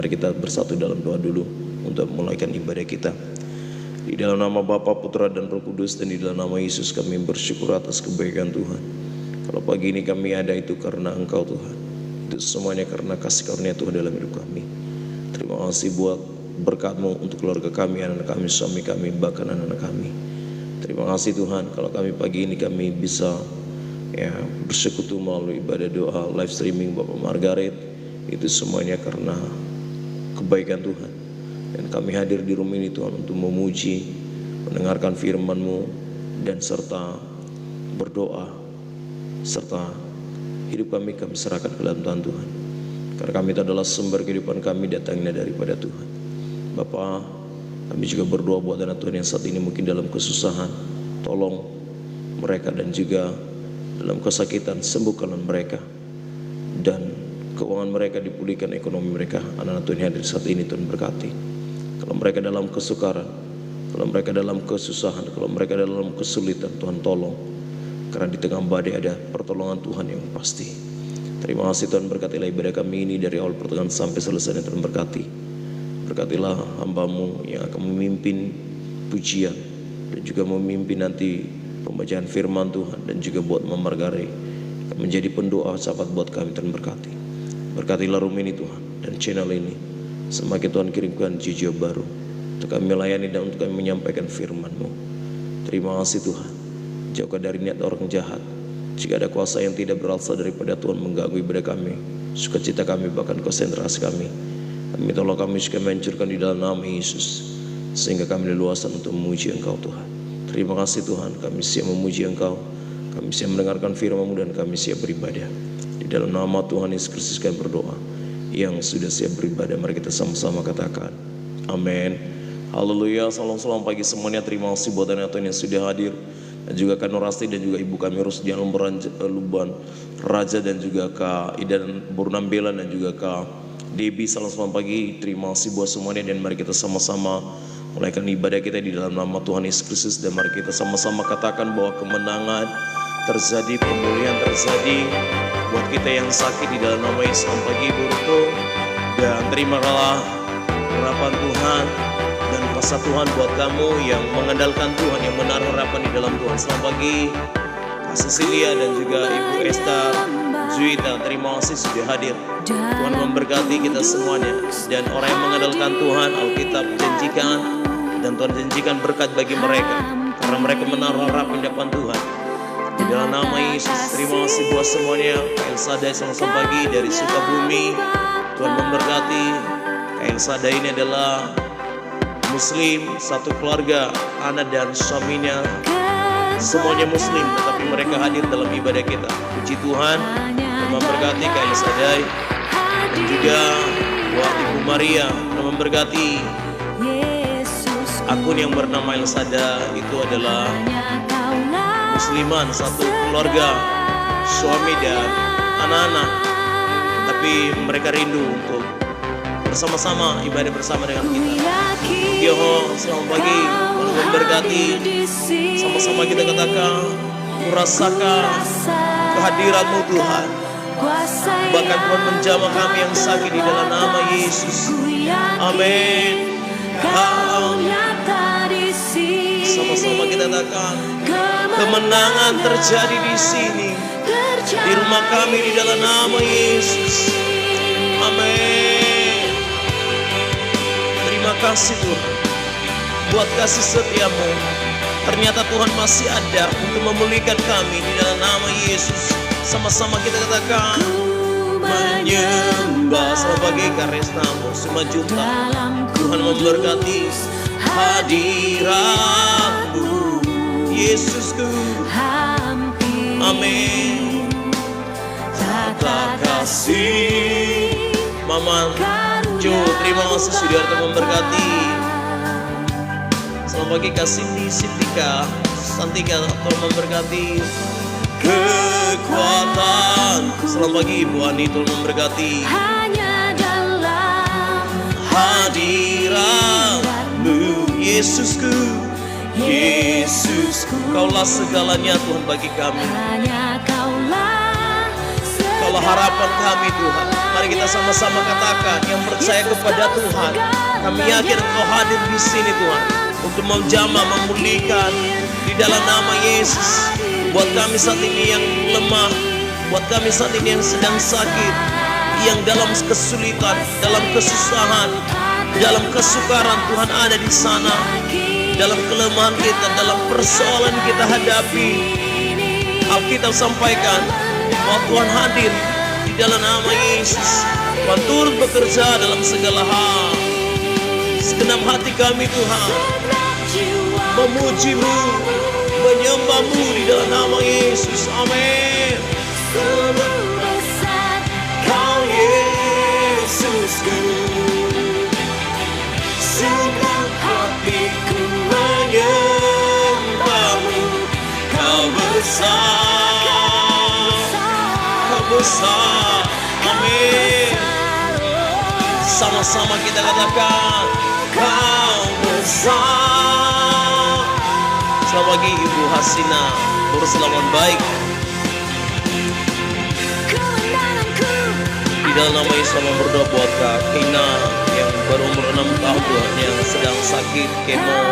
Mari kita bersatu dalam doa dulu untuk memulaikan ibadah kita. Di dalam nama Bapa, Putra dan Roh Kudus, dan di dalam nama Yesus kami bersyukur atas kebaikan Tuhan. Kalau pagi ini kami ada itu karena Engkau Tuhan. Itu semuanya karena kasih karunia Tuhan dalam hidup kami. Terima kasih buat berkat-Mu untuk keluarga kami, anak-anak kami, suami kami, bahkan anak-anak kami. Terima kasih Tuhan kalau kami pagi ini kami bisa bersekutu melalui ibadah doa live streaming Bapak Margaret. Itu semuanya karena kebaikan Tuhan. Dan kami hadir di rumah ini Tuhan untuk memuji, mendengarkan firman-Mu, dan serta berdoa, serta hidup kami serahkan ke dalam Tuhan Tuhan. Karena kami itu adalah sumber kehidupan kami, datangnya daripada Tuhan. Bapa, kami juga berdoa buat anak Tuhan yang saat ini mungkin dalam kesusahan. Tolong mereka dan juga dalam kesakitan, sembuhkanlah mereka. Dan keuangan mereka dipulihkan, ekonomi mereka. Anak-anak Tuhan yang hadir saat ini Tuhan berkati. Kalau mereka dalam kesukaran, kalau mereka dalam kesusahan, kalau mereka dalam kesulitan, Tuhan tolong. Karena di tengah badai ada pertolongan Tuhan yang pasti. Terima kasih Tuhan, berkatilah ibadah kami ini dari awal pertengahan sampai selesai. Tuhan berkati. Berkatilah hamba-Mu yang akan memimpin pujian dan juga memimpin nanti pembacaan firman Tuhan, dan juga buat Mama Margaret menjadi pendoa sahabat buat kami. Tuhan berkati. Berkatilah rumah ini Tuhan dan channel ini. Semakin Tuhan kirimkan jiwa baru untuk kami melayani dan untuk kami menyampaikan firman-Mu. Terima kasih Tuhan. Jauhkan dari niat orang jahat. Jika ada kuasa yang tidak berasal daripada Tuhan mengganggu ibadah kami, sukacita kami, bahkan konsentrasi kami, tolong kami juga mencurahkan di dalam nama Yesus, sehingga kami leluasan untuk memuji Engkau Tuhan. Terima kasih Tuhan, kami siap memuji Engkau, kami siap mendengarkan firman-Mu, dan kami siap beribadah. Di dalam nama Tuhan Yesus Kristus kami berdoa. Yang sudah siap beribadah, mari kita sama-sama katakan amin. Haleluya. Salam pagi semuanya. Terima kasih buat anak Tuhan yang sudah hadir, dan juga Kak Nurasti dan juga Ibu kami Rusdian Luban Raja, dan juga Kak Idan Burnambelan, dan juga Kak Debbie. Salam pagi. Terima kasih buat semuanya, dan mari kita sama-sama mulaikan ibadah kita di dalam nama Tuhan Yesus Kristus. Dan mari kita sama-sama katakan bahwa kemenangan terjadi, pemulihan terjadi buat kita yang sakit di dalam nama Yesus. Selamat pagi Buruk, dan terimalah harapan Tuhan dan kuasa Tuhan buat kamu yang mengandalkan Tuhan, yang menaruh harapan di dalam Tuhan. Selamat pagi Kak Cecilia dan juga Ibu Esther Zuita, terima kasih sudah hadir. Tuhan memberkati kita semuanya, dan orang yang mengandalkan Tuhan, Alkitab janjikan dan Tuhan janjikan berkat bagi mereka karena mereka menaruh harapan di depan Tuhan. Di dalam nama Yesus, terima kasih buat semuanya. Kak Elsada selamat pagi dari Sukabumi. Tuhan memberkati. Kak Elsada ini adalah Muslim, satu keluarga, anak dan suaminya semuanya Muslim, tetapi mereka hadir dalam ibadah kita. Puji Tuhan. Tuhan memberkati Kak Elsada dan juga buat Ibu Maria. Tuhan memberkati. Akun yang bernama Elsada itu adalah Musliman, satu keluarga, suami dan anak-anak, tapi mereka rindu untuk bersama-sama ibadah bersama dengan kita. Yoho, selamat pagi, Tuhan memberkati. Sama-sama kita katakan, kurasakan kehadiran-Mu Tuhan. Bahkan Tuhan menjamah kami yang sakit di dalam nama Yesus. Amin. Sama-sama kita katakan, kemenangan terjadi di sini, di rumah kami di dalam nama Yesus. Amin. Terima kasih Tuhan buat kasih setia-Mu. Ternyata Tuhan masih ada untuk memulihkan kami di dalam nama Yesus. Sama-sama kita katakan, menyembah. Selamat pagi Kak Resna, semua jumpa. Tuhan memberkati hadirat-Mu Yesusku. Amin. Tata kasih Mama Jo, terima kasih sudah memberkati. Selamat pagi Kak Cindy Sintika Santika, Tuhan memberkati. Kekuatan. Selamat pagi Ibu Ani, Tuhan memberkati. Hanya dalam hadirat-Mu Yesusku. Yesus, Kaulah segalanya Tuhan bagi kami. Engkaulah harapan kami Tuhan. Mari kita sama-sama katakan, yang percaya kepada Tuhan, kami yakin Engkau hadir di sini Tuhan, untuk menjamah, memulihkan di dalam nama Yesus. Buat kami saat ini yang lemah, buat kami saat ini yang sedang sakit, yang dalam kesulitan, dalam kesusahan, dalam kesukaran, Tuhan ada di sana. Dalam kelemahan kita, dalam persoalan kita hadapi, Alkitab sampaikan bahwa Tuhan hadir di dalam nama Yesus. Tuhan turut bekerja dalam segala hal. Segenap hati kami Tuhan memuji-Mu, menyembah-Mu di dalam nama Yesus. Amin. Kau Yesusku, segenap hatiku menyembah-Mu. Kau besar, Kau besar. Amin. Sama-sama kita katakan, Kau besar. Selamat pagi Ibu Hasina, berselamat baik. Di dalam nama Yesus kami berdoa buat Kak Kina yang baru umur 6 tahun Tuhan, yang sedang sakit kemo,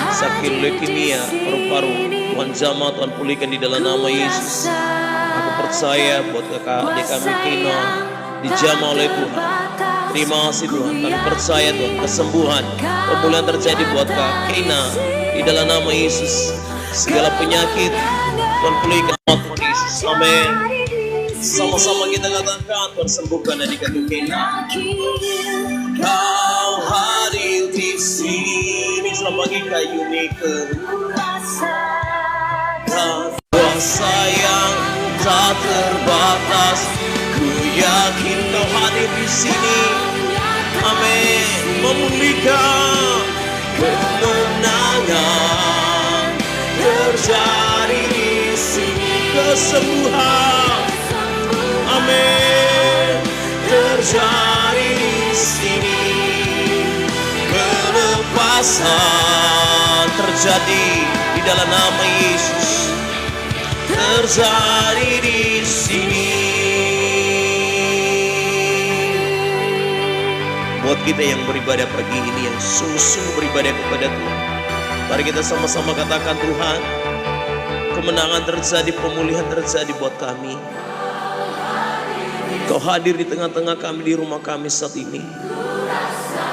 sakit leukemia paru-paru. Tuhan jamah, Tuhan pulihkan di dalam nama Yesus. Aku percaya buat kakak adik kami Kina dijamah oleh Tuhan. Terima kasih Tuhan, kami percaya Tuhan kesembuhan, pemulihan terjadi buat Kak Kina di dalam nama Yesus. Segala penyakit Tuhan pulihkan Tuhan Yesus. Amin. Sama-sama kita katakan, Tuhan sembuhkan adik kami Kina. Kau hadir di sini. Selamat pagi Kak Yunike. Kuasa yang tak terbatas, ku yakin Kau hadir di sini. Amin. Memulihkan, kemenangan terjadi di sini. Kesembuhan, amin, terjadi di sini. Kelepasan terjadi di dalam nama Yesus. Terjadi di sini. Buat kita yang beribadah pagi ini, yang sungguh-sungguh beribadah kepada Tuhan, mari kita sama-sama katakan, Tuhan, kemenangan terjadi, pemulihan terjadi buat kami. Kau hadir di tengah-tengah kami, di rumah kami saat ini.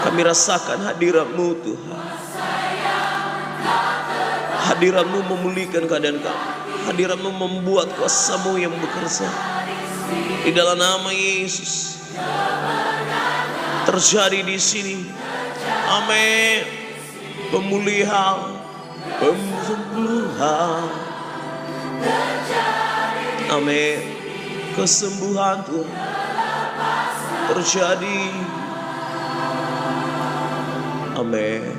Kami rasakan hadirat-Mu Tuhan. Hadirat-Mu memulihkan keadaan kami. Hadirat-Mu membuat kuasa-Mu yang bekerja. Di dalam nama Yesus terjadi di sini. Amin. Pemulihan, pemulihan. Amin. Kesembuhan Tuhan terjadi. Amin.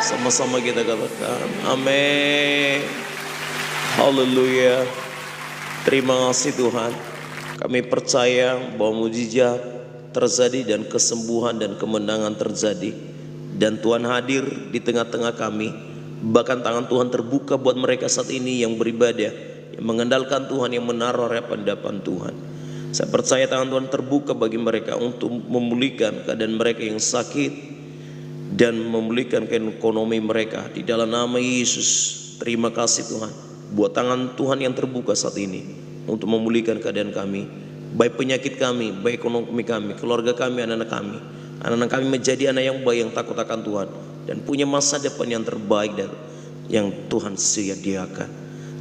Sama-sama kita katakan, amin. Haleluya. Terima kasih Tuhan. Kami percaya bahwa mujizat terjadi dan kesembuhan dan kemenangan terjadi. Dan Tuhan hadir di tengah-tengah kami. Bahkan tangan Tuhan terbuka buat mereka saat ini yang beribadah, yang mengandalkan Tuhan, yang menaruh hadapan Tuhan. Saya percaya tangan Tuhan terbuka bagi mereka untuk memulihkan keadaan mereka yang sakit dan memulihkan ekonomi mereka di dalam nama Yesus. Terima kasih Tuhan buat tangan Tuhan yang terbuka saat ini untuk memulihkan keadaan kami, baik penyakit kami, baik ekonomi kami, keluarga kami, anak-anak kami. Anak-anak kami menjadi anak yang baik, yang takut akan Tuhan, dan punya masa depan yang terbaik dan yang Tuhan sediakan.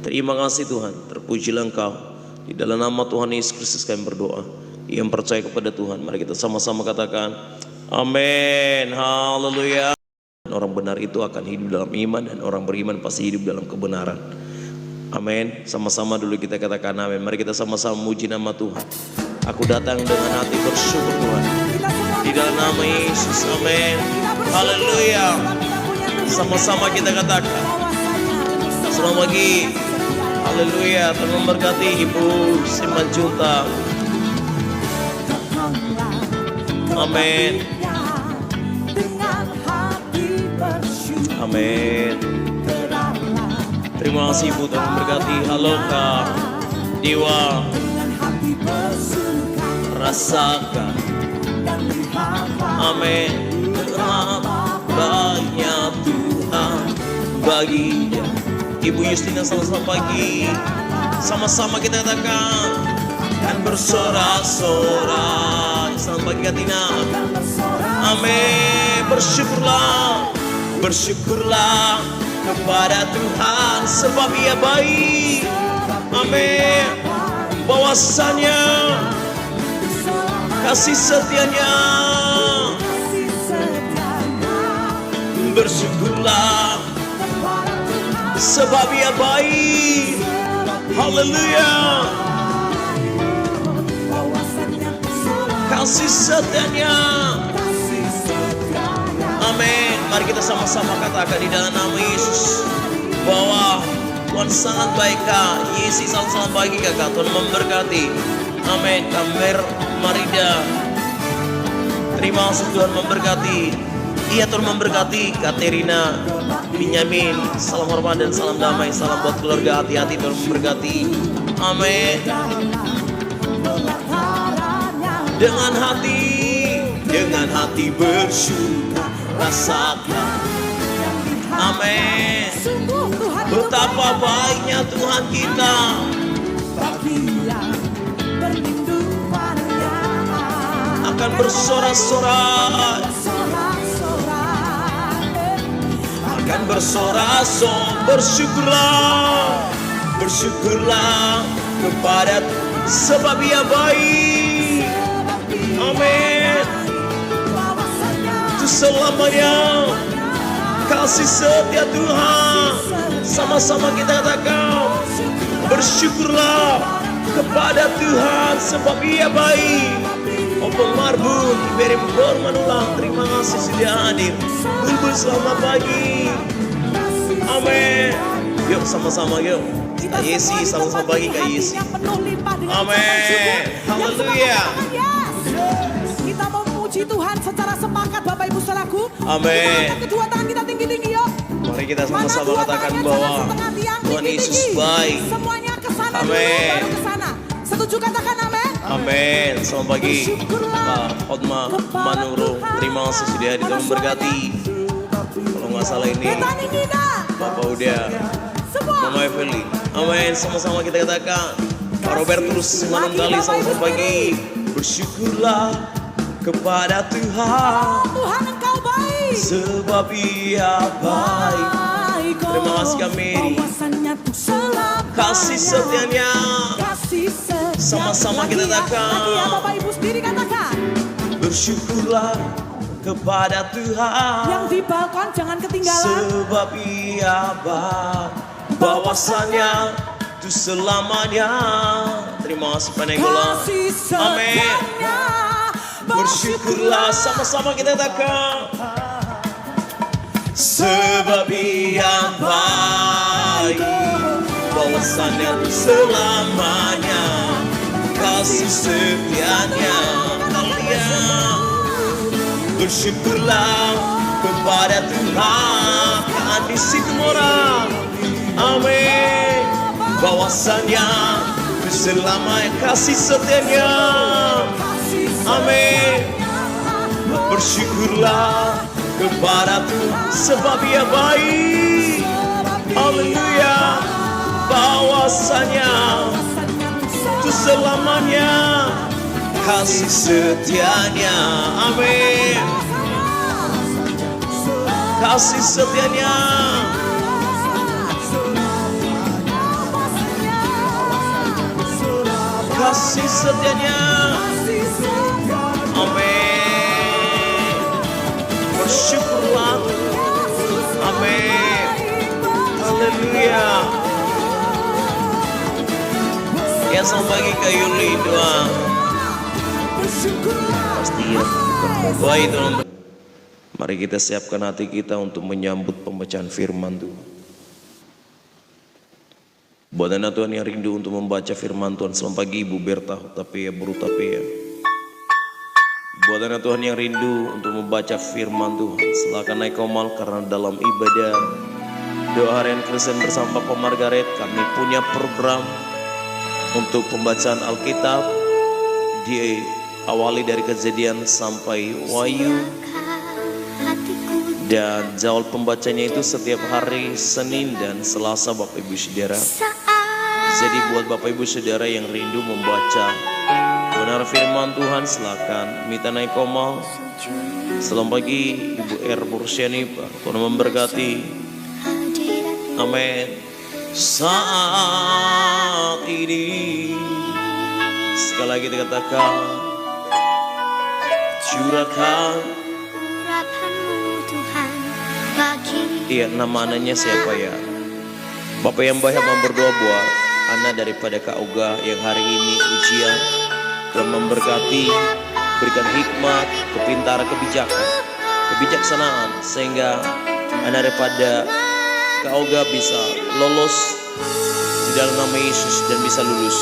Terima kasih Tuhan, terpujilah Engkau. Di dalam nama Tuhan Yesus Kristus kami berdoa. Yang percaya kepada Tuhan, mari kita sama-sama katakan, amin. Haleluya. Orang benar itu akan hidup dalam iman, dan orang beriman pasti hidup dalam kebenaran. Amin. Sama-sama dulu kita katakan amin. Mari kita sama-sama muji nama Tuhan. Aku datang dengan hati bersyukur Tuhan. Di dalam nama Yesus, amin. Haleluya. Sama-sama kita katakan, selamat pagi. Haleluya. Tuhan memberkati Ibu Simanjunta. Amin. Amin. Terima kasih Ibu, Tuhan memberkati. Halo Kak Dewa. rasakan, amin, betapa baiknya Tuhan baginya. Ibu Justina sama-sama pagi, sama-sama kita katakan, kan bersorak-sorak. Selamat pagi Katina, amin. Bersyukurlah, bersyukurlah kepada Tuhan sebab Ia baik, amin. Bahwasanya kasih setianya, bersyukurlah sebab Ia baik, haleluya. Kasih setianya, amin. Mari kita sama-sama katakan di dalam nama Yesus bahwa Tuhan sangat baik Kak. Yesus sangat baik Kak. Tuhan memberkati, amin. Kamer Marida, terima kasih Tuhan memberkati. Iya Tuhan memberkati Katerina, Benyamin. Salam hormat dan salam damai. Salam buat keluarga, hati-hati Tuhan memberkati, amin. Dengan hati bersyukur rasakan, amin. Betapa baiknya Tuhan kita, akan bersorak-sorak, akan bersorak-sorak. Bersyukurlah, bersyukurlah kepada Tuhan sebab Ia baik, amin. Itu selamanya kasih setia Tuhan. Sama-sama kita katakan, bersyukurlah kepada Tuhan sebab Ia baik. Opong Marbun, Iberim Manulang, terima kasih sudah hadir. Bulbul selamat pagi, amin. Yuk sama-sama yuk, Kak Yesi, sama-sama pagi Kak Yesi, amin, haleluya. Kita mau memuji Tuhan secara sepakat Bapak Ibu Saudaraku. Amin. Kedua tangan kita tinggi-tinggi yuk. Mari kita sama-sama katakan bahwa Tuhan Yesus baik. Semuanya ke sana dulu, Amin. baru ke sana. Setuju katakan amin. Amin. Selamat pagi Pak Hotma Manurung, terima kasih sudah hadir dan memberkati. Kalau nggak salah ini Bapak Uda, Mama Eveli, amin. Sama-sama kita katakan, Pak Robertus Manunggali, sama-sama pagi. Bersyukurlah kepada Tuhan, Tuhan Engkau baik, sebab Ia baik. Terima kasih kami, kasih setianya. Sama-sama kita katakan, ya Bapak Ibu sendiri katakan, bersyukurlah kepada Tuhan. Yang di balkon jangan ketinggalan, sebab Ia baik, bahwasanya itu selamanya. Terima kasih Panegula, amin. Bersyukurlah, sama-sama kita katakan, sebab Ia baik, bahwasanya itu selamanya kasih setianya. Kalian bersyukurlah kepada Tuhan. Di situ orang, amin. Bahwasanya selamanya kasih setianya, amin. Bersyukurlah kepada Tuhan sebab Ia baik, haleluya. Bahwasanya itu selamanya kasih setianya, amin. Kasih setianya, kasih setianya, amin. Bersyukurlah, amin, haleluya. Ya selamat pagi Kak Yuli, doa pasti ya. Baik teman-teman, mari kita siapkan hati kita untuk menyambut pembacaan firman Tuhan. Buat anak Tuhan yang rindu untuk membaca firman Tuhan, selamat pagi Ibu Berta Hutapea Berutapea. Buat anak Tuhan yang rindu untuk membaca firman Tuhan, silakan naik komal karena dalam ibadah doa harian Kristen bersama Bapak Margaret, kami punya program untuk pembacaan Alkitab diawali dari Kejadian sampai Wahyu. Dan jadwal pembacanya itu setiap hari Senin dan Selasa Bapak Ibu Saudara. Jadi buat Bapak Ibu Saudara yang rindu membaca benar firman Tuhan, silakan minta naik koma. Selamat pagi Ibu Bursiani, Tuhan memberkati. Amin. Saat ini sekali lagi kita katakan, curahkan. Iya, nama-ananya siapa ya? Bapak yang baik mau berdoa buat anak daripada Kak Oga yang hari ini ujian. Tuhan memberkati, berikan hikmat, kepintaran, kebijaksanaan, sehingga anak daripada Kak Oga bisa lolos di dalam nama Yesus dan bisa lulus.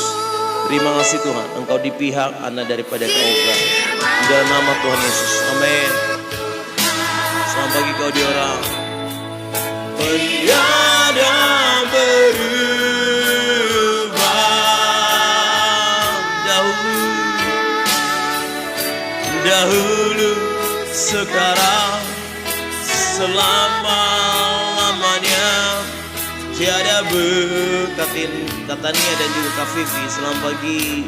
Terima kasih Tuhan, Engkau di pihak anak daripada Kak Oga di dalam nama Tuhan Yesus. Amin. Selamat pagi kau di orang. Tiada berubah dahulu, sekarang, selama-lamanya. Tiada berkatin Katania dan juga Kak Vivi. Selamat pagi.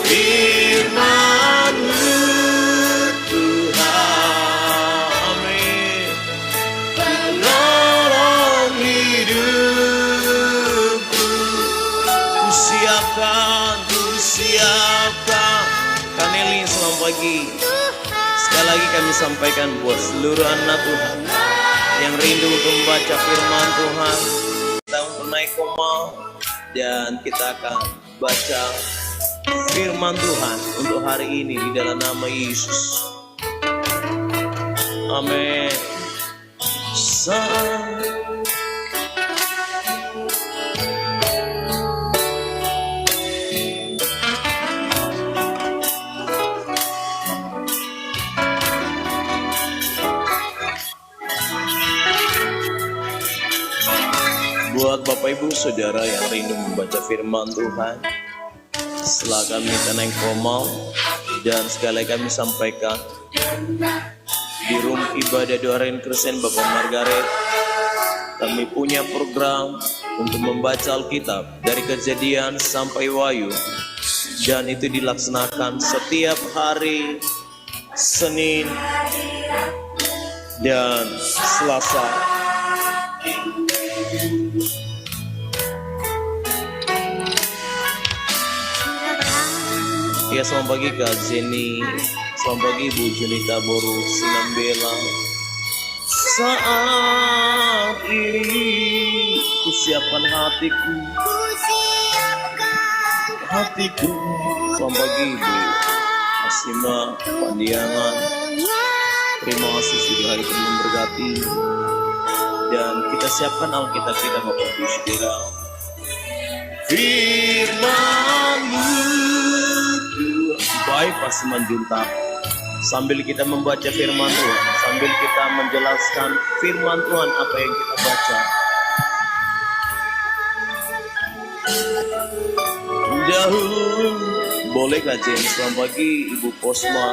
Firman-Mu Tuhan, amin, penolong hidupku. Kusiapkan. Kaneli, selamat pagi. Sekali lagi kami sampaikan buat seluruh anak Tuhan yang rindu untuk membaca firman Tuhan. Kita untuk naik koma dan kita akan baca firman Tuhan untuk hari ini di dalam nama Yesus. Amin. Buat Bapak Ibu Saudara yang rindu membaca firman Tuhan, silakan minta naik koma. Dan sekali lagi kami sampaikan di room ibadah Doa Rain Kristen Bapak Margaret, kami punya program untuk membaca Alkitab dari Kejadian sampai Wahyu, dan itu dilaksanakan setiap hari Senin dan Selasa. Ya, selamat pagi Kak Zeni, selamat pagi Ibu Junita Boru Sinambela. Saat ini kusiapkan hatiku. Selamat pagi Ibu Asima Pandiangan. Terima kasih sudah hari ini memberkati. Dan kita siapkan Alkitab kita Bapak Ibu Saudara. Firman-Mu baik pasti menjuntak. Sambil kita membaca firman Tuhan, sambil kita menjelaskan firman Tuhan apa yang kita baca. Dahulu, boleh Kak Jen? Selamat pagi Ibu Posma.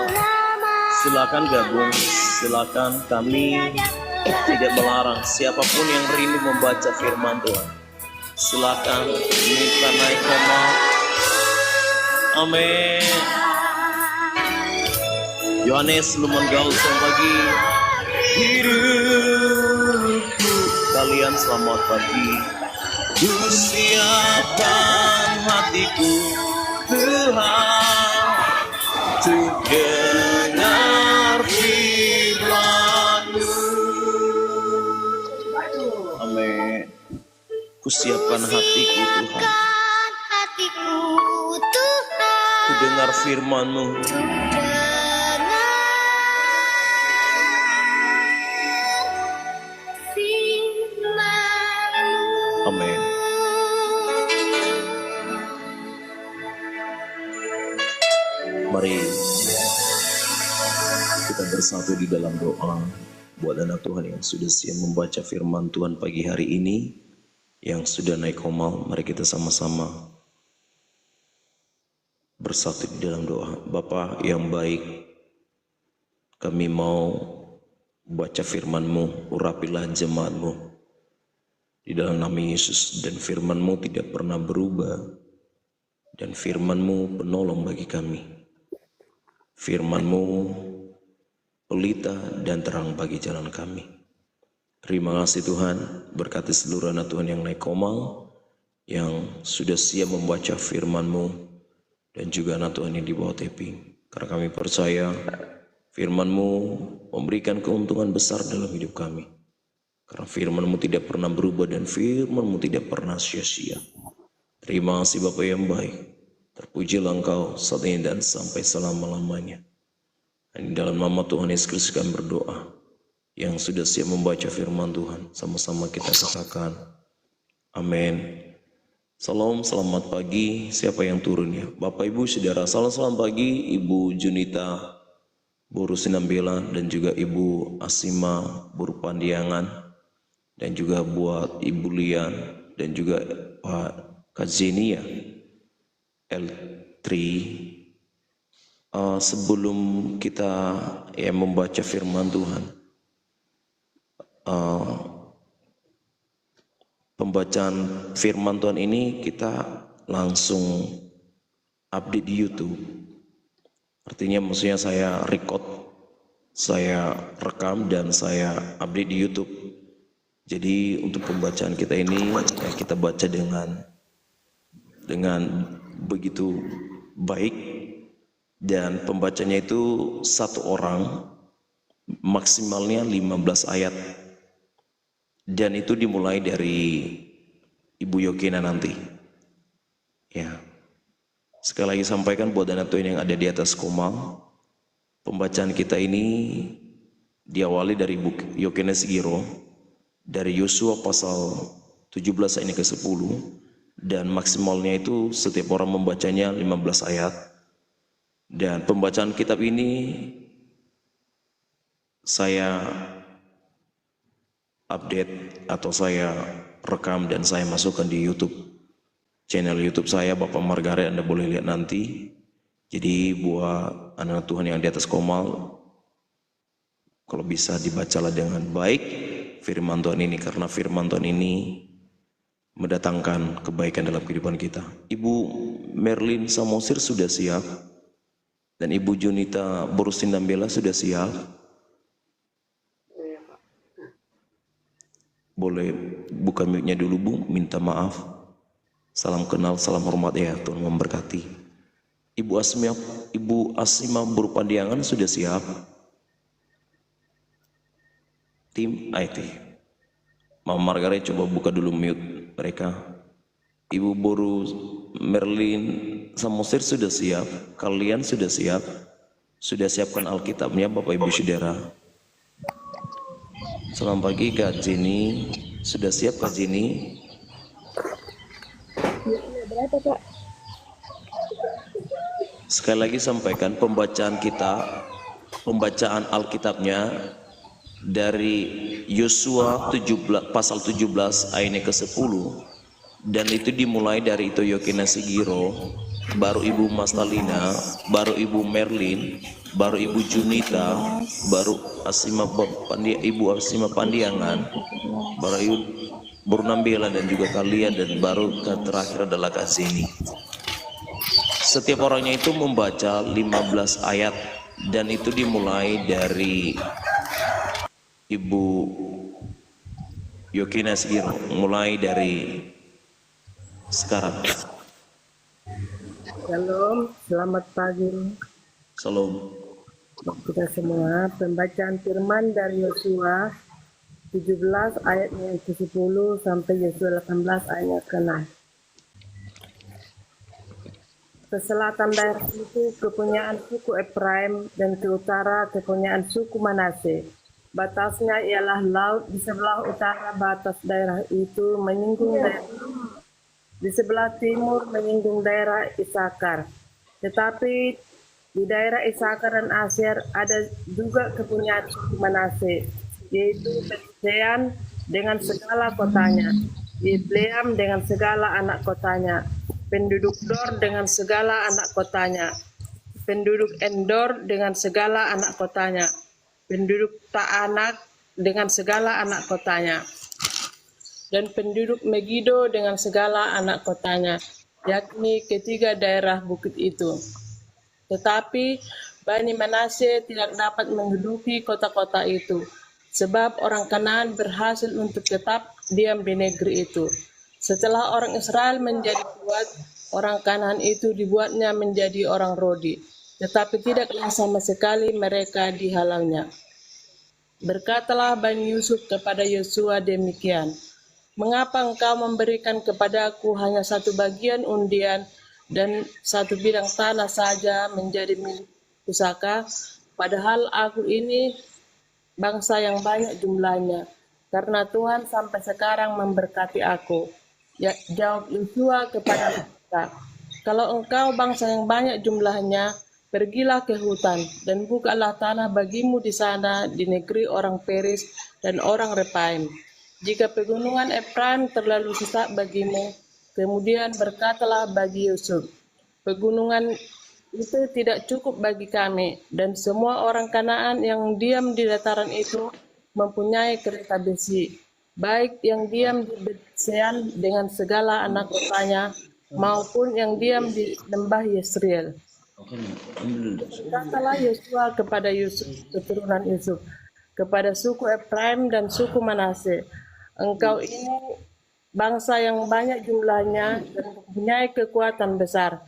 Silakan gabung, silakan, kami tidak melarang siapapun yang rindu membaca firman Tuhan. Silakan minta naik koma. Amin. Yohanes Lumenggaul, selamat pagi. Hidupku, kalian selamat pagi. Kusiapkan hatiku Tuhan, untuk dengar firman-Mu. Amin. Kusiapkan hatiku Tuhan, untuk dengar firman-Mu. Amin. Mari kita bersatu di dalam doa buat anak Tuhan yang sudah siap membaca firman Tuhan pagi hari ini, yang sudah naik komal. Mari kita sama-sama bersatu di dalam doa. Bapa yang baik, kami mau baca firman-Mu, urapilah jemaat-Mu di dalam nama Yesus, dan firman-Mu tidak pernah berubah, dan firman-Mu penolong bagi kami. Firman-Mu pelita dan terang bagi jalan kami. Terima kasih Tuhan, berkati seluruh anak Tuhan yang naik komal, yang sudah siap membaca firman-Mu, dan juga anak Tuhan yang di bawah taping. Karena kami percaya firman-Mu memberikan keuntungan besar dalam hidup kami. Karena firman-Mu tidak pernah berubah dan firman-Mu tidak pernah sia-sia. Terima kasih Bapa yang baik. Terpujilah Engkau saat ini dan sampai selama-lamanya. Dan di dalam nama Tuhan Yesus Kristus kami berdoa. Yang sudah siap membaca firman Tuhan, sama-sama kita katakan amin. Salam, selamat pagi. Siapa yang turun ya? Bapak Ibu Saudara, salam pagi Ibu Junita Boru Sinambela dan juga Ibu Asima Boru Pandiangan, dan juga buat Ibu Lian dan juga Pak Kazenia L3. Sebelum kita membaca firman Tuhan, pembacaan firman Tuhan ini kita langsung update di YouTube. Artinya maksudnya saya record, saya rekam dan saya update di YouTube. Jadi untuk pembacaan kita ini ya kita baca dengan begitu baik, dan pembacanya itu satu orang, maksimalnya 15 ayat. Dan itu dimulai dari Ibu Yokina nanti. Ya. Sekali lagi sampaikan buat anak Tuhan yang ada di atas komal, pembacaan kita ini diawali dari Ibu Yokina Sigiro, dari Yosua pasal 17 ayat ke-10, dan maksimalnya itu setiap orang membacanya 15 ayat. Dan pembacaan kitab ini saya update atau saya rekam dan saya masukkan di YouTube, channel YouTube saya Bapak Margaret, Anda boleh lihat nanti. Jadi buat anak Tuhan yang di atas komal, kalau bisa dibacalah dengan baik firman Tuhan ini, karena firman Tuhan ini mendatangkan kebaikan dalam kehidupan kita. Ibu Merlin Samosir sudah siap, dan Ibu Junita Borusindambela sudah siap. Boleh buka mic-nya dulu Bu, minta maaf. Salam kenal, salam hormat ya, Tuhan memberkati. Ibu Asima Boru Pandiangan sudah siap. Tim IT. Mama Margaret coba buka dulu mute mereka. Ibu Boru Merlin Samosir sudah siap. Kalian sudah siap. Sudah siapkan Alkitabnya Bapak Ibu Saudara. Selamat pagi Kak Jenny. Sudah siap Kak Jenny? Berapa Pak? Sekali lagi sampaikan pembacaan kita, pembacaan Alkitabnya dari Yosua pasal 17 ayatnya ke-10, dan itu dimulai dari Ito Yokina Sigiro, baru Ibu Mastalina, baru Ibu Merlin, baru Ibu Junita, baru Ibu Asima Pandiangan, baru Ibu Borunambela dan juga kalian, dan baru terakhir adalah Kak Zeni. Setiap orangnya itu membaca 15 ayat, dan itu dimulai dari Ibu Yokina Sigiro, mulai dari sekarang. Shalom, selamat pagi. Salam. Kita semua, pembacaan firman dari Yosua 17 ayatnya ke-10 sampai Yosua 18 ayatnya ke-6. Ke selatan daerah itu kepunyaan suku Efraim, dan ke utara kepunyaan suku Manase. Batasnya ialah laut di sebelah utara batas daerah itu menyinggung daerah. Di sebelah timur menyinggung daerah Isakar. Tetapi di daerah Isakar dan Aser ada juga kepunyaan suku Manase, yaitu Betlehem dengan segala kotanya, Yibleam dengan segala anak kotanya, penduduk Dor dengan segala anak kotanya, penduduk Endor dengan segala anak kotanya, penduduk Ta'anak dengan segala anak kotanya, dan penduduk Megido dengan segala anak kotanya, yakni ketiga daerah bukit itu. Tetapi Bani Manasye tidak dapat menduduki kota-kota itu, sebab orang Kanaan berhasil untuk tetap diam di negeri itu. Setelah orang Israel menjadi kuat, orang Kanaan itu dibuatnya menjadi orang Rodi, tetapi tidaklah sama sekali mereka dihalangnya. Berkatalah Bani Yusuf kepada Yosua demikian, "Mengapa engkau memberikan kepadaku hanya satu bagian undian dan satu bidang tanah saja menjadi milik pusaka, padahal aku ini bangsa yang banyak jumlahnya, karena Tuhan sampai sekarang memberkati aku." Ya, jawab Yosua kepada mereka, "Kalau engkau bangsa yang banyak jumlahnya, pergilah ke hutan dan bukalah tanah bagimu di sana di negeri orang Peris dan orang Repaim. Jika pegunungan Efraim terlalu sesak bagimu," kemudian berkatalah bagi Yusuf, "Pegunungan itu tidak cukup bagi kami, dan semua orang Kanaan yang diam di dataran itu mempunyai kereta besi, baik yang diam di Bet-Sean dengan segala anak kotanya, maupun yang diam di lembah Yesreel." Berkatalah Yosua kepada Yusuf, keturunan Yusuf, kepada suku Efraim dan suku Manasye, "Engkau ini bangsa yang banyak jumlahnya dan mempunyai kekuatan besar.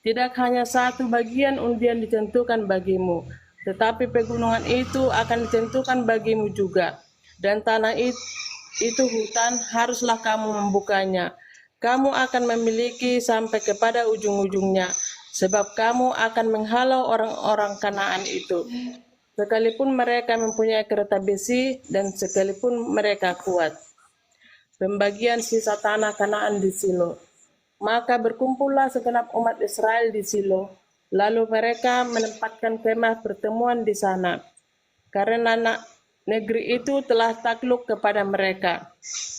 Tidak hanya satu bagian undian ditentukan bagimu, tetapi pegunungan itu akan ditentukan bagimu juga. Dan tanah itu hutan, haruslah kamu membukanya. Kamu akan memiliki sampai kepada ujung-ujungnya, sebab kamu akan menghalau orang-orang Kanaan itu. Sekalipun mereka mempunyai kereta besi dan sekalipun mereka kuat." Pembagian sisa tanah Kanaan di Silo. Maka berkumpullah segenap umat Israel di Silo, lalu mereka menempatkan kemah pertemuan di sana, karena negeri itu telah takluk kepada mereka.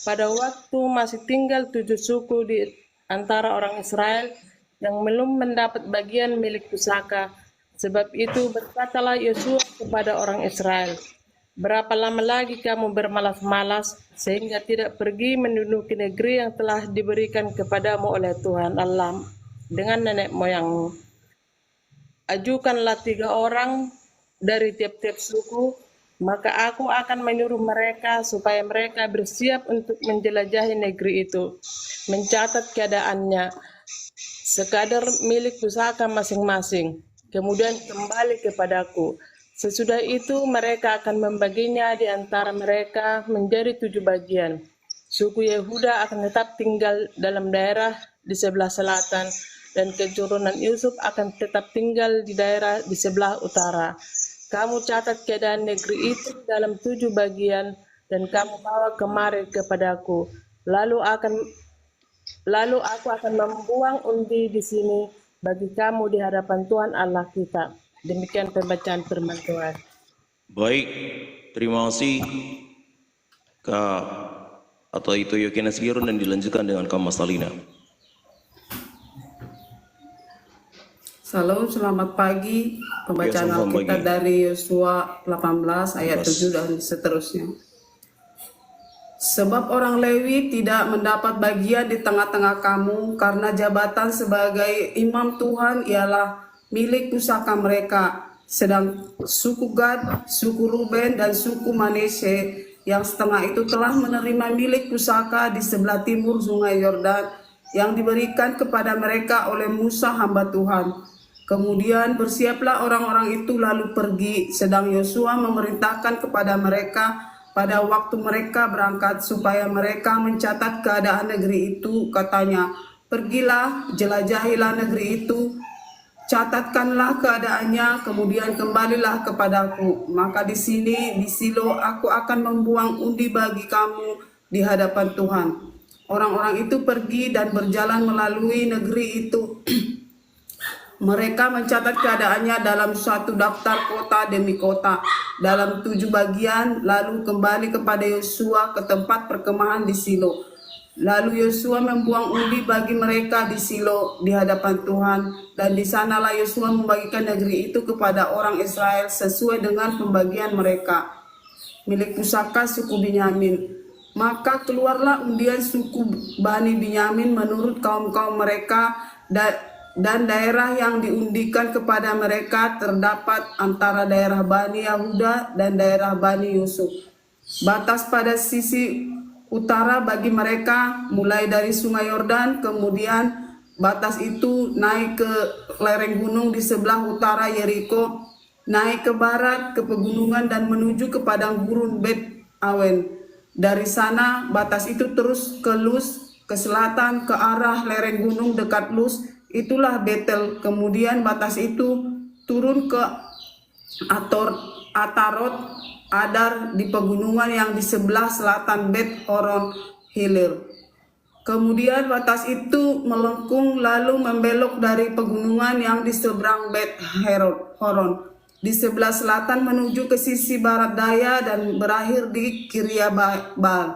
Pada waktu masih tinggal 7 suku di antara orang Israel yang belum mendapat bagian milik pusaka. Sebab itu berkatalah Yosua kepada orang Israel, "Berapa lama lagi kamu bermalas-malas sehingga tidak pergi menduduki negeri yang telah diberikan kepadamu oleh Tuhan Allah dengan nenek moyangmu? Ajukanlah 3 orang dari tiap-tiap suku, maka aku akan menyuruh mereka supaya mereka bersiap untuk menjelajahi negeri itu, mencatat keadaannya, sekadar milik pusaka masing-masing, kemudian kembali kepadaku. Sesudah itu mereka akan membaginya di antara mereka menjadi 7 bagian. Suku Yehuda akan tetap tinggal dalam daerah di sebelah selatan, dan keturunan Yusuf akan tetap tinggal di daerah di sebelah utara. Kamu catat keadaan negeri itu dalam 7 bagian, dan kamu bawa kemari kepadaku. Lalu aku akan membuang undi di sini bagi kamu di hadapan Tuhan Allah kita." Demikian pembacaan firman Tuhan. Baik, terima kasih Kak atau itu Yokenes Girun, dan dilanjutkan dengan Kak Masalina. Salam, selamat pagi. Pembacaan selamat Alkitab pagi. dari Yosua 18 ayat 7 dan seterusnya. Sebab orang Lewi tidak mendapat bagian di tengah-tengah kamu, karena jabatan sebagai imam Tuhan ialah milik pusaka mereka. Sedang suku Gad, suku Ruben, dan suku Manasye yang setengah itu telah menerima milik pusaka di sebelah timur sungai Yordan yang diberikan kepada mereka oleh Musa hamba Tuhan. Kemudian bersiaplah orang-orang itu lalu pergi, sedang Yosua memerintahkan kepada mereka pada waktu mereka berangkat supaya mereka mencatat keadaan negeri itu. Katanya, "Pergilah, jelajahilah negeri itu, catatkanlah keadaannya, kemudian kembalilah kepadaku. Maka di sini, di Silo, aku akan membuang undi bagi kamu di hadapan Tuhan." Orang-orang itu pergi dan berjalan melalui negeri itu. Mereka mencatat keadaannya dalam suatu daftar kota demi kota, dalam 7 bagian, lalu kembali kepada Yosua ke tempat perkemahan di Silo. Lalu Yosua membuang undi bagi mereka di Silo di hadapan Tuhan, dan di sanalah Yosua membagikan negeri itu kepada orang Israel sesuai dengan pembagian mereka, milik pusaka suku Binyamin. Maka keluarlah undian suku Bani Binyamin menurut kaum-kaum mereka, dan daerah yang diundikan kepada mereka terdapat antara daerah Bani Yahuda dan daerah Bani Yusuf. Batas pada sisi utara bagi mereka mulai dari sungai Yordan, kemudian batas itu naik ke lereng gunung di sebelah utara Yeriko, naik ke barat ke pegunungan dan menuju ke padang gurun Bet Awen. Dari sana batas itu terus ke Luz, ke selatan ke arah lereng gunung dekat Luz, itulah Betel. Kemudian batas itu turun ke Atarot Adar di pegunungan yang di sebelah selatan Bet Horon Hilir. Kemudian batas itu melengkung lalu membelok dari pegunungan yang di seberang Bet Horon di sebelah selatan menuju ke sisi barat daya dan berakhir di Kiryat-Baal.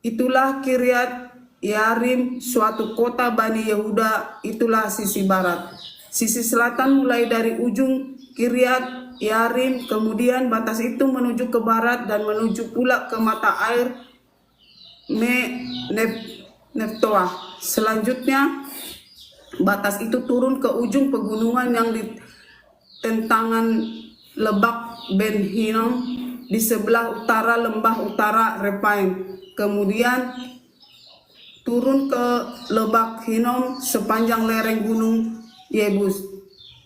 Itulah Kiryat Yarim, suatu kota Bani Yehuda, itulah sisi barat. Sisi selatan mulai dari ujung Kiryat Yarim, kemudian batas itu menuju ke barat dan menuju pula ke mata air Neftoah. Selanjutnya batas itu turun ke ujung pegunungan yang di tentangan lebak Ben Hinnom di sebelah utara lembah utara Repaim. Kemudian turun ke lebak Hinnom sepanjang lereng gunung Yebus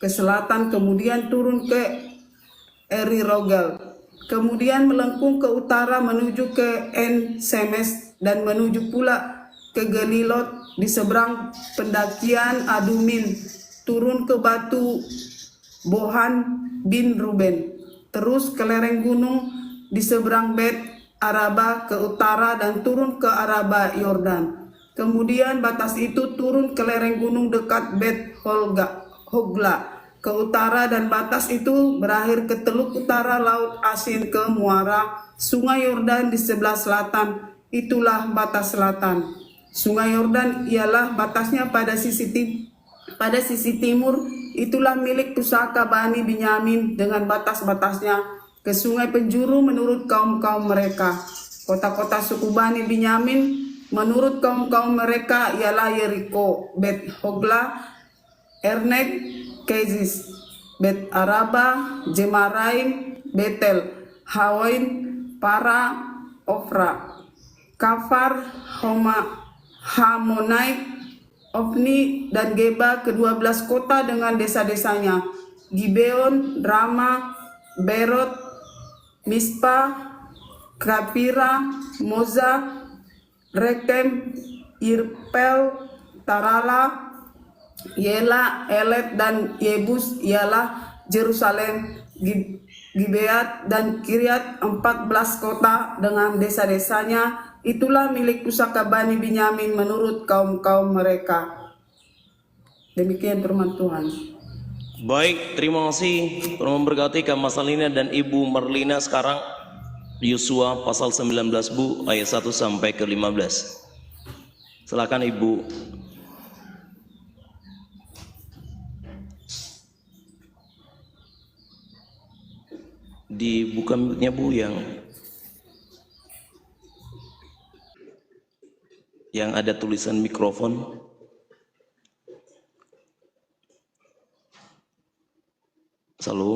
ke selatan, kemudian turun ke Eri Rogel, kemudian melengkung ke utara menuju ke En Semes dan menuju pula ke Gelilot di seberang pendakian Adumin, turun ke batu Bohan bin Ruben, terus ke lereng gunung di seberang Bet Araba ke utara dan turun ke Araba Yordan. Kemudian batas itu turun ke lereng gunung dekat Bet Hogla ke utara, dan batas itu berakhir ke teluk utara Laut Asin ke muara Sungai Yordan di sebelah selatan. Itulah batas selatan. Sungai Yordan ialah batasnya pada sisi timur. Itulah milik pusaka Bani Binyamin dengan batas-batasnya ke sungai penjuru menurut kaum-kaum mereka. Kota-kota suku Bani Binyamin menurut kaum-kaum mereka ialah Yeriko, Bet Hogla, Ernek, Kezis, Bet Araba, Jemaraim, Betel, Hawain, Para, Ofra, Kafar, Hamonai, Ofni, dan Geba, ke-12 kota dengan desa-desanya, Gibeon, Rama, Berot, Mispa, Kafira, Moza, Rekem, Irpel, Tarala, Yela, Elet, dan Yebus ialah Yerusalem, Gibeat, dan Kiryat, 14 kota dengan desa-desanya. Itulah milik pusaka Bani Binyamin menurut kaum-kaum mereka. Demikian firman Tuhan. Baik, terima kasih. Tuhan memberkati Kak Mas Alina dan Ibu Marlina. Sekarang Yosua pasal 19 Bu, ayat 1 sampai ke 15. Silakan Ibu. Dibuka mic-nya Bu, yang ada tulisan mikrofon. Halo.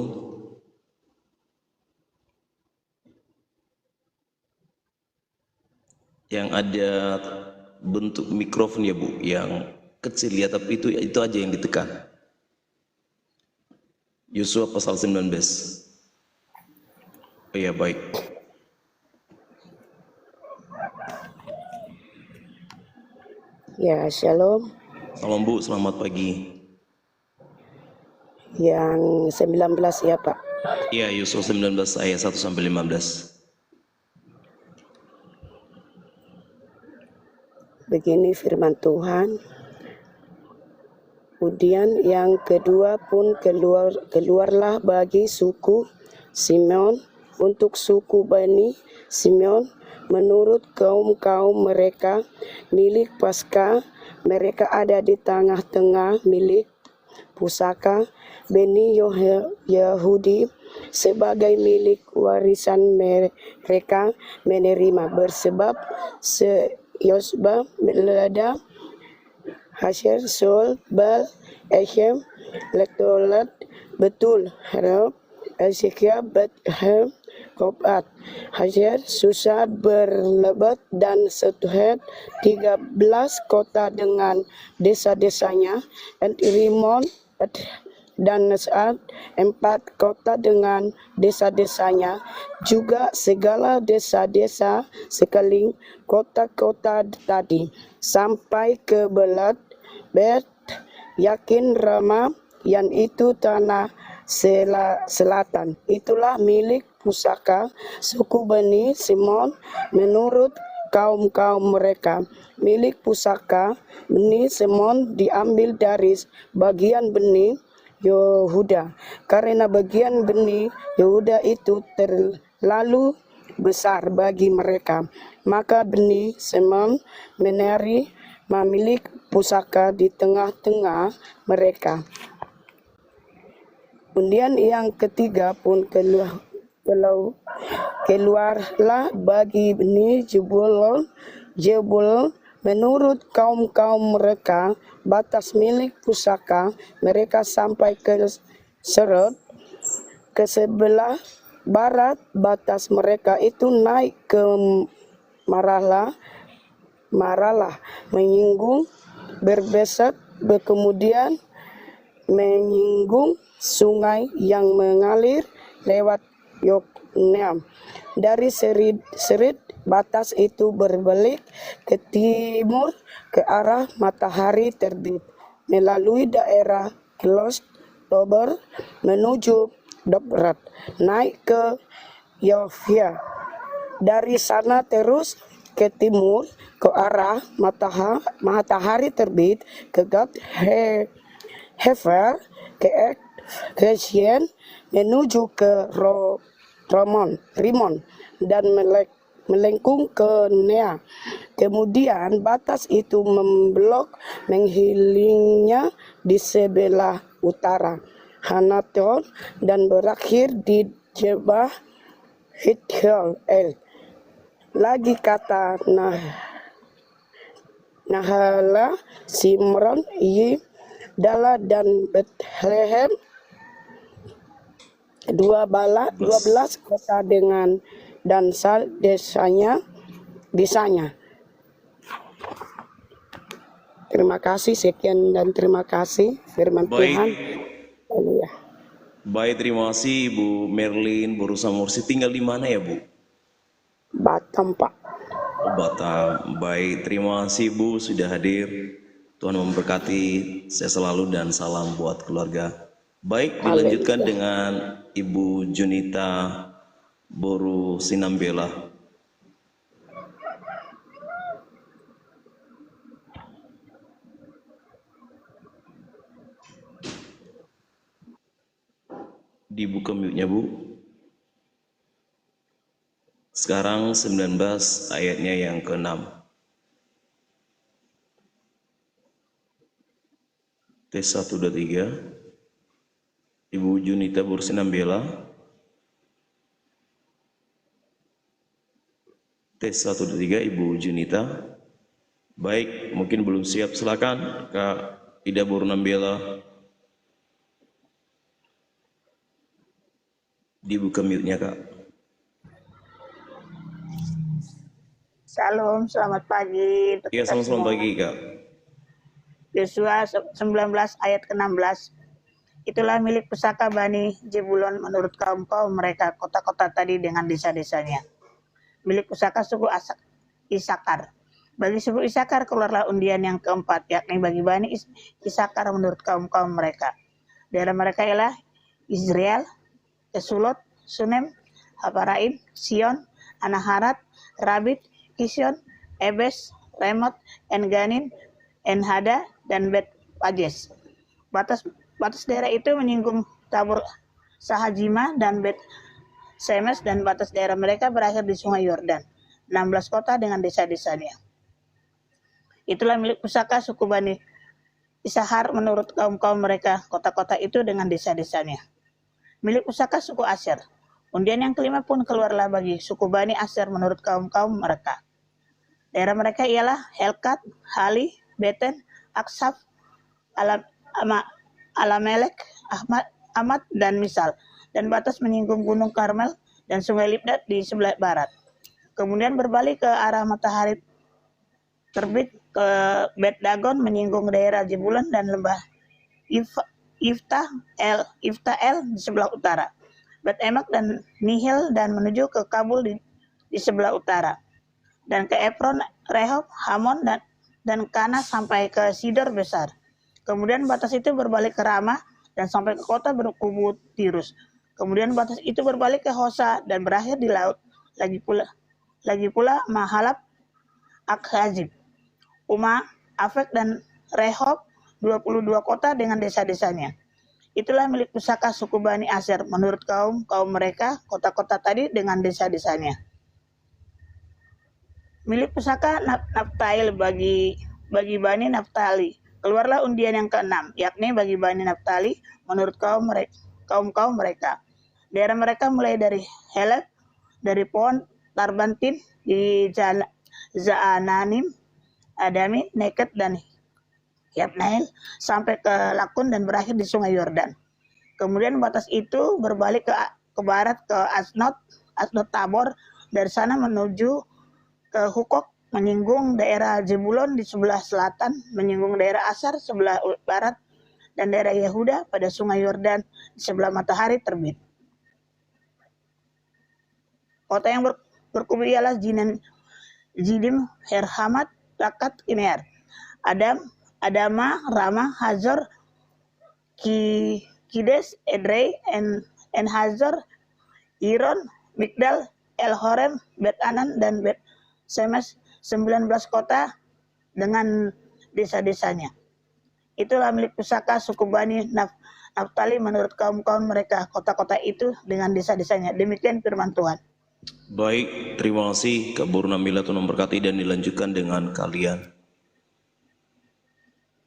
Yang ada bentuk mikrofon ya Bu, yang kecil ya, tapi itu aja yang ditekan. Yosua pasal 19. Oh iya, baik. Ya, shalom. Salam Bu, selamat pagi. Yang 19 ya Pak. Iya, Yosua 19 ayat 1 sampai 15. Begini firman Tuhan. Kemudian yang kedua pun keluarlah bagi suku Simeon untuk suku Bani Simeon menurut kaum-kaum mereka milik Paskah. Mereka ada di tengah-tengah milik pusaka Bani Yahudi sebagai milik warisan mereka menerima bersebab Yosba, Lada, Hasher, Sol, Bal, Eshem, Letolat, Betul, Harab, Ezekiel, Bethlehem, Kopat, Hajar, Susa, Berlebat, dan Setuhet, 13 kota dengan desa-desanya, dan Rimon dan Nesat, 4 kota dengan desa-desanya, juga segala desa-desa sekeliling kota-kota tadi, sampai ke Belat, Bet, Yakin, Rama, yang itu tanah selatan. Itulah milik pusaka suku Bani Simon menurut kaum-kaum mereka. Milik pusaka Bani Simon diambil dari bagian Bani Yehuda, karena bagian Bani Yehuda itu terlalu besar bagi mereka. Maka Bani Simon memiliki pusaka di tengah-tengah mereka. Kemudian yang ketiga pun keluarlah bagi Bani Jebul menurut kaum-kaum mereka batas milik pusaka mereka sampai ke Serot, ke sebelah barat batas mereka itu naik ke Maralah menyinggung berbesar, kemudian menyinggung sungai yang mengalir lewat Yokneam. Dari Serit batas itu berbalik ke timur ke arah matahari terbit melalui daerah Kilos Tober menuju Dobrat naik ke Yofia. Dari sana terus ke timur ke arah matahari terbit ke Gat Hefer, ke Sien, menuju ke Rimon dan melengkung ke Nea. Kemudian batas itu membelok menghilangnya di sebelah utara Hanaton dan berakhir di Jebah Hithiel. Lagi kata Nahala, Simron, Dala dan Bethlehem, 12 kota dengan dan desanya. Terima kasih, sekian dan terima kasih firman Tuhan. Haleluya. Baik, terima kasih Ibu Merlin Borusa Mursi. Tinggal di mana ya Bu? Batam, Pak. Batam. Baik, terima kasih Bu sudah hadir. Tuhan memberkati saya selalu dan salam buat keluarga. Baik, dilanjutkan dengan Ibu Junita Boru Sinambela. Dibuka mute-nya Bu. Sekarang 19 ayatnya yang ke-6. Tes 1, 2, 3. Ibu Junita Bursinambela. Tes 1, 2, 3. Ibu Junita. Baik, mungkin belum siap. Silakan Kak Ida Bursinambela. Dibuka mute-nya Kak. Salam, selamat pagi. Iya, selamat pagi Kak. Yosua 19 ayat ke-16. Itulah milik pusaka Bani Jebulon menurut kaum-kaum mereka, kota-kota tadi dengan desa-desanya. Milik pusaka suku Isakar. Bagi suku Isakar keluarlah undian yang keempat, yakni bagi Bani Isakar menurut kaum-kaum mereka. Daerah mereka ialah Israel, Kesulot, Sunem, Haparaim, Sion, Anaharat, Rabit, Kision, Ebes, Remot, Enganim, Enhada, dan Bet Pajes. Batas daerah itu menyinggung Tabur Sahajima dan Bet Semes, dan batas daerah mereka berakhir di sungai Yordan. 16 kota dengan desa-desanya. Itulah milik pusaka suku Bani Isahar menurut kaum-kaum mereka, kota-kota itu dengan desa-desanya. Milik pusaka suku Aser. Undian yang kelima pun keluarlah bagi suku Bani Aser menurut kaum-kaum mereka. Daerah mereka ialah Helkat, Hali, Beten, Aksaf, Alamelek, Amat, dan Misal. Dan batas menyinggung gunung Karmel dan sungai Libdat di sebelah barat. Kemudian berbalik ke arah matahari terbit ke Bet Dagon menyinggung daerah Jebulon dan lembah Ifta El di sebelah utara. Bet Emak dan Nihil dan menuju ke Kabul di sebelah utara. Dan ke Efron, Rehob, Hamon, dan Kana sampai ke Sidor besar. Kemudian batas itu berbalik ke Ramah dan sampai ke kota berkubu Tirus. Kemudian batas itu berbalik ke Hosa dan berakhir di laut. Lagi pula Mahalab, Akhazib, Uma, Afek, dan Rehob, 22 kota dengan desa-desanya. Itulah milik pusaka suku Bani Aser menurut kaum mereka, kota-kota tadi dengan desa-desanya. Milik pusaka Naftali bagi Bani Naftali. Keluarlah undian yang ke-6, yakni bagi Bani Naftali menurut kaum mereka. Daerah mereka mulai dari Heleb, dari pohon Tarbantin di Zaananim, Adami, Neket, dan Yabnail, sampai ke Lakun dan berakhir di sungai Yordan. Kemudian batas itu berbalik ke barat ke Asnot Tabor, dari sana menuju ke Hukok, menyinggung daerah Jebulon di sebelah selatan, menyinggung daerah Asar sebelah barat, dan daerah Yehuda pada sungai Yordan di sebelah matahari terbit. Kota yang berkubu ialah Jidim, Herhamat, Rakat, Kinear, Adama, Rama, Hazor, Kides, Edrei, En Hazor, Iron, Migdal, El Horem, Bet Anan, dan Bet Semes, 19 kota dengan desa-desanya. Itulah milik pusaka suku Bani Naftali menurut kaum-kaum mereka, kota-kota itu dengan desa-desanya. Demikian firman Tuhan. Baik, terima kasih Kak Burnamila, Tuhan memberkati, dan dilanjutkan dengan kalian.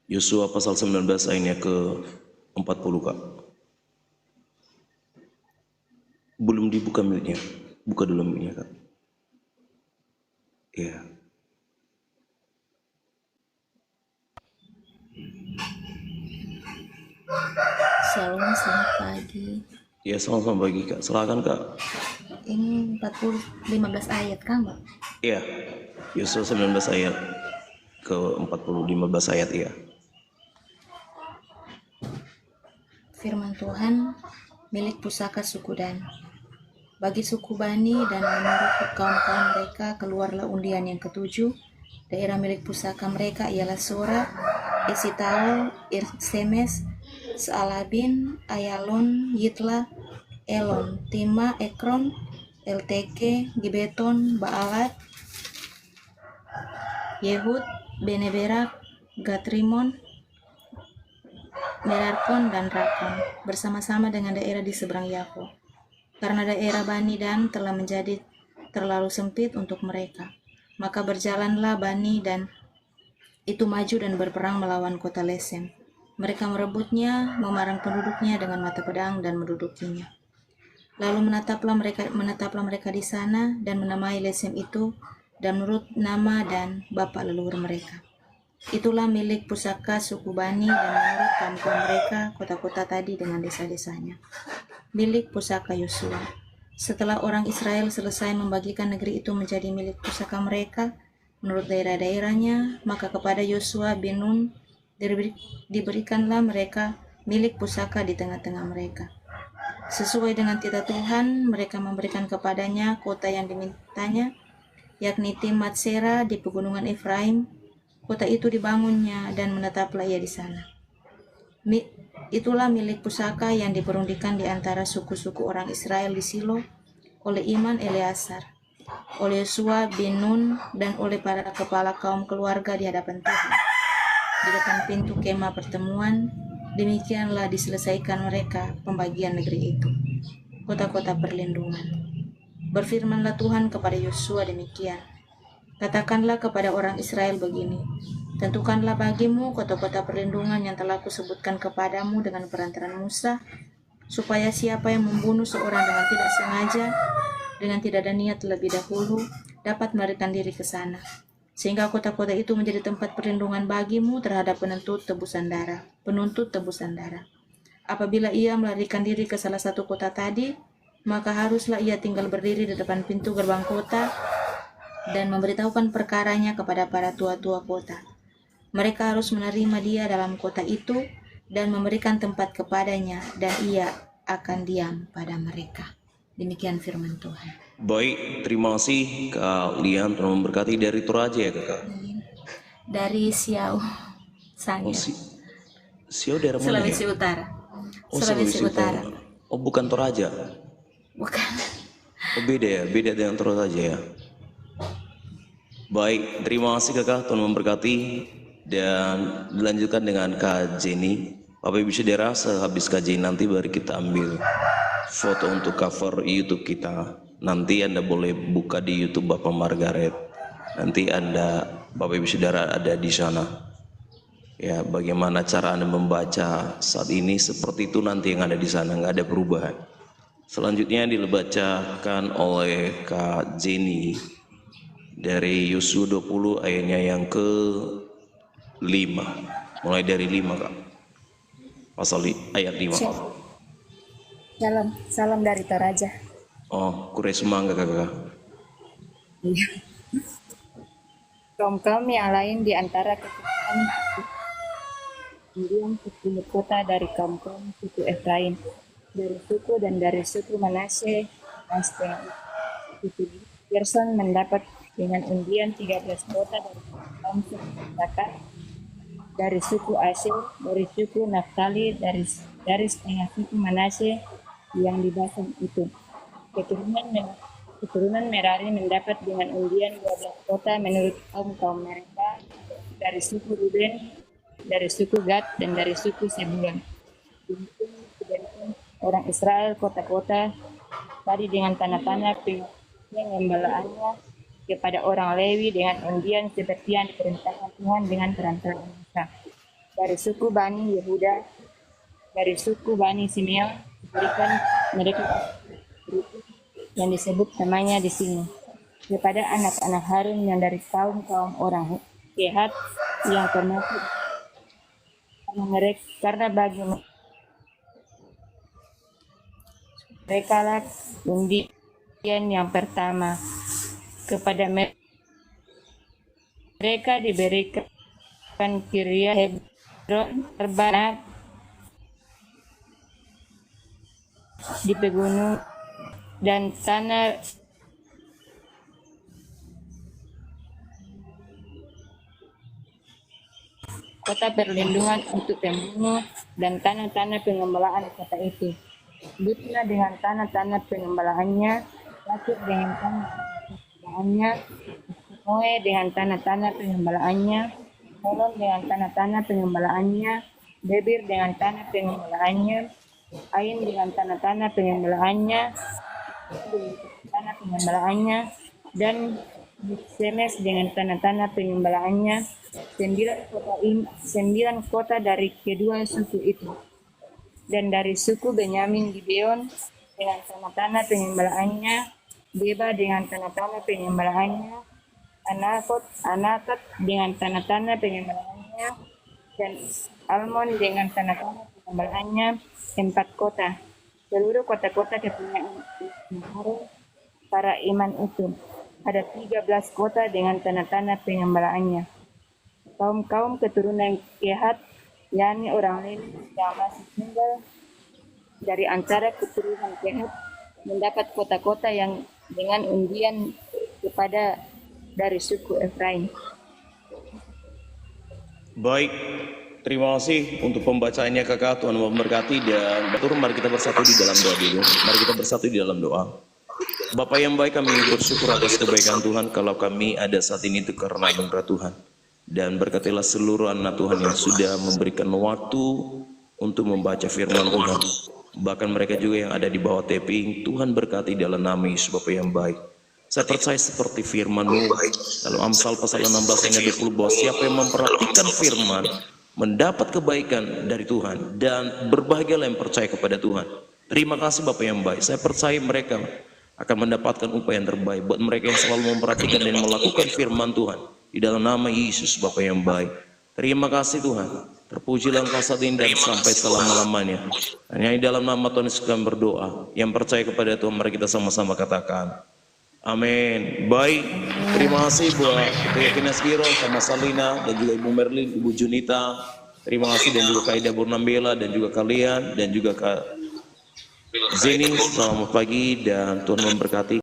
Yosua pasal 19 ayatnya ke-40 Kak. Belum dibuka mic-nya, buka dulu mic-nya Kak. Ya. Shalom, selamat pagi. Ya, selamat pagi Kak. Silakan Kak. Ini 15 ayat kan, Mbak? Iya, Yosua 19 ayat ke-40, 15 ayat ya. Firman Tuhan milik pusaka suku Dan. Bagi suku Bani dan menurut kaum-kaum mereka keluarlah undian yang ke-7. Daerah milik pusaka mereka ialah Sora, Esitaol, Irsemes, Saalabin, Ayalon, Yitla, Elon, Tima, Ekron, Elteke, Gibeton, Baalat, Yehud, Beneberak, Gatrimon, Merarkon, dan Rakon, bersama-sama dengan daerah di seberang Yaho. Karena daerah Bani Dan telah menjadi terlalu sempit untuk mereka, maka berjalanlah Bani Dan itu maju dan berperang melawan kota Lesem. Mereka merebutnya, memarang penduduknya dengan mata pedang dan mendudukinya. Lalu menetaplah mereka di sana dan menamai Lesem itu dan menurut nama dan bapa leluhur mereka. Itulah milik pusaka suku Bani dan menurut kaum-kaum mereka kota-kota tadi dengan desa-desanya. Milik pusaka Yosua. Setelah orang Israel selesai membagikan negeri itu menjadi milik pusaka mereka menurut daerah-daerahnya, maka kepada Yosua bin Nun diberikanlah mereka milik pusaka di tengah-tengah mereka. Sesuai dengan titah Tuhan, mereka memberikan kepadanya kota yang dimintanya, yakni Timnat Sera di pegunungan Efraim. Kota itu dibangunnya dan menetaplah ia di sana. Itulah milik pusaka yang diperundikan di antara suku-suku orang Israel di Silo oleh Iman Eleazar, oleh Yosua bin Nun, dan oleh para kepala kaum keluarga di hadapan Tuhan. Di depan pintu kemah pertemuan, demikianlah diselesaikan mereka pembagian negeri itu, kota-kota perlindungan. Berfirmanlah Tuhan kepada Yosua demikian. Katakanlah kepada orang Israel begini, tentukanlah bagimu kota-kota perlindungan yang telah kusebutkan kepadamu dengan perantaran Musa, supaya siapa yang membunuh seorang dengan tidak sengaja, dengan tidak ada niat terlebih dahulu, dapat melarikan diri ke sana. Sehingga kota-kota itu menjadi tempat perlindungan bagimu terhadap penuntut tebusan darah. Apabila ia melarikan diri ke salah satu kota tadi, maka haruslah ia tinggal berdiri di depan pintu gerbang kota dan memberitahukan perkaranya kepada para tua-tua kota. Mereka harus menerima dia dalam kota itu dan memberikan tempat kepadanya, dan ia akan diam pada mereka. Demikian firman Tuhan. Baik, terima kasih kalian telah memberkati dari Toraja ya kakak. Dari Siau, Sangir, Siau daerah mana Sulawesi ya? Utara. Oh, Sulawesi Utara. Oh, bukan Toraja. Bukan. Oh, beda dengan Toraja ya. Baik, terima kasih kakak, Tuhan memberkati. Dan dilanjutkan dengan Kak Jenny. Bapak Ibu Saudara, sehabis Kak Jenny nanti baru kita ambil foto untuk cover YouTube kita. Nanti Anda boleh buka di YouTube Bapak Margaret. Nanti Anda, Bapak Ibu Saudara, ada di sana. Ya, bagaimana cara Anda membaca saat ini, seperti itu nanti yang ada di sana, nggak ada perubahan. Selanjutnya dibacakan oleh Kak Jenny dari Yosua 20 ayatnya yang ke-5. Mulai dari 5 Kak. Ayat 5. Salam dari Toraja. Oh, Kure Semangga kakak. Kaum-kaum yang lain di antara keturunan kemudian 10 kota dari kaum-kaum suku Efraim, dari suku dan dari suku Manasye, dan setengah suku Gerson mendapat dengan undian 13 kota dari kaum suku Isakar, dari suku Asyr, dari suku Naftali, dari setengah suku Manasye yang di Basan itu. Keturunan Merari mendapat dengan undian 12 kota menurut kaum mereka, dari suku Ruben, dari suku Gad, dan dari suku Sebulun. Orang Israel kota-kota tadi dengan tanah-tanah pengembalaannya kepada orang Lewi dengan undian seperti yang diperintahkan Tuhan dengan perantaraan Musa. Dari suku Bani Yehuda, dari suku Bani Simeon diberikan mereka yang disebut namanya di sini kepada anak-anak Harun yang dari kaum-kaum orang Kehat yang termasuk karena bagi mereka lah undian yang pertama. Kepada mereka diberikan Kiryat Hebron, Arbanak di pegunung dan tanah kota perlindungan untuk pembunuh dan tanah-tanah pengembalaan kota itu. Butlah dengan tanah-tanah pengembalaannya, Yakub dengan tanah pengembalaannya, Noe dengan tanah-tanah pengembalaannya, Holon dengan tanah-tanah pengembalaannya, Debir dengan tanah pengembalaannya, Ain dengan tanah-tanah pengembalaannya, dan Semes dengan tanah-tanah pengembalaannya, 9 kota dari kedua suku itu. Dan dari suku Benyamin Gibeon dengan tanah-tanah pengembalaannya, Beba dengan tanah-tanah pengembalaannya, Anatot dengan tanah-tanah pengembalaannya, dan Almon dengan tanah-tanah pengembalaannya, 4 kota. Seluruh kota-kota kepunyaan para iman itu. Ada 13 kota dengan tanah-tanah pengembalaannya. Kaum-kaum keturunan Kehat, yakni orang Lewi yang masih tinggal dari antara keturunan Kehat, mendapat kota-kota yang dengan undian kepada dari suku Efraim. Baik, terima kasih untuk pembacaannya kakak. Tuhan memberkati dan betul. Mari kita bersatu di dalam doa dulu. Mari kita bersatu di dalam doa. Bapa yang baik, kami bersyukur atas kebaikan Tuhan. Kalau kami ada saat ini itu karena anugerah Tuhan. Dan berkatilah seluruh anak Tuhan yang sudah memberikan waktu untuk membaca firman Tuhan. bahkan mereka juga yang ada di bawah taping. Tuhan berkati dalam nama Yesus Bapa yang baik. Saya percaya seperti firman-Mu dalam Amsal pasal 16 ayat 20 bahwa siapa yang memperhatikan firman mendapat kebaikan dari Tuhan, dan berbahagialah yang percaya kepada Tuhan. Terima kasih Bapak yang baik. Saya percaya mereka akan mendapatkan upah yang terbaik buat mereka yang selalu memperhatikan dan melakukan firman Tuhan. Di dalam nama Yesus Bapa yang baik. Terima kasih Tuhan. Terpujilah Engkau saat ini dan sampai selama-lamanya. Hanya di dalam nama Tuhan Yesus kami berdoa. Yang percaya kepada Tuhan, mari kita sama-sama katakan amin. Baik, terima kasih buat Keyakinan Skiro, sama Salina, dan juga Ibu Merlin, Ibu Junita. Terima kasih, dan juga Kak Ida Burnambela, dan juga kalian, dan juga Kak Zeni. Selamat pagi dan Tuhan memberkati.